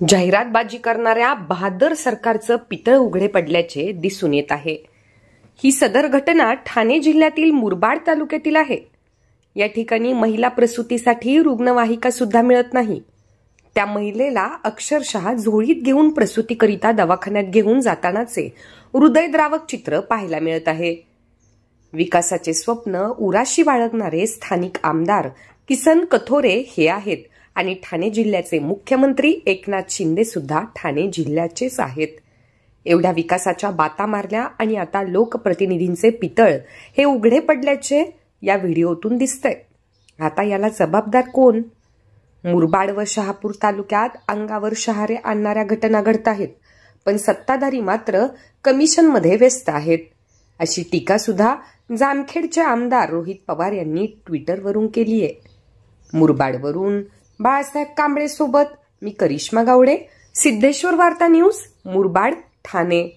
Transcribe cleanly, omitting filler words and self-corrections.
जाहिरातबाजी करणाऱ्या बहादर सरकारचं पितळ उघडे पडल्याचे दिसून येत आहे। ही सदर घटना ठाणे जिल्ह्यातील मुरबाड तालुक्यातील आहे। या ठिकाणी महिला प्रसूतीसाठी रुग्णवाहिका सुद्धा मिळत नाही। त्या महिलेला अक्षरशः झोळीत घेऊन प्रसूतीकरिता दवाखान्यात घेऊन जातानाचे हृदयद्रावक चित्र पाहायला मिळत आहे। विकासाचे स्वप्न उराशी बाळगणारे स्थानिक आमदार किसन कथोरे हे आहेत आणि ठाणे जिल्ह्याचे मुख्यमंत्री एकनाथ शिंदे सुद्धा ठाणे जिल्ह्याचेच आहेत। एवढ्या विकासाच्या बाता मारल्या आणि आता लोकप्रतिनिधींचे पितळ हे उघडे पडल्याचे या व्हिडिओतून दिसतंय। आता याला जबाबदार कोण? मुरबाड व शहापूर तालुक्यात अंगावर शहारे आणणाऱ्या घटना घडत आहेत, पण सत्ताधारी मात्र कमिशनमध्ये व्यस्त आहेत, अशी टीका सुद्धा जामखेडचे आमदार रोहित पवार यांनी ट्विटरवरून केली आहे। मुरबाडवरून बाळासाहेब कांबळे सोबत मी करिश्मा गावडे, सिद्धेश्वर वार्ता न्यूज, मुरबाड, ठाणे।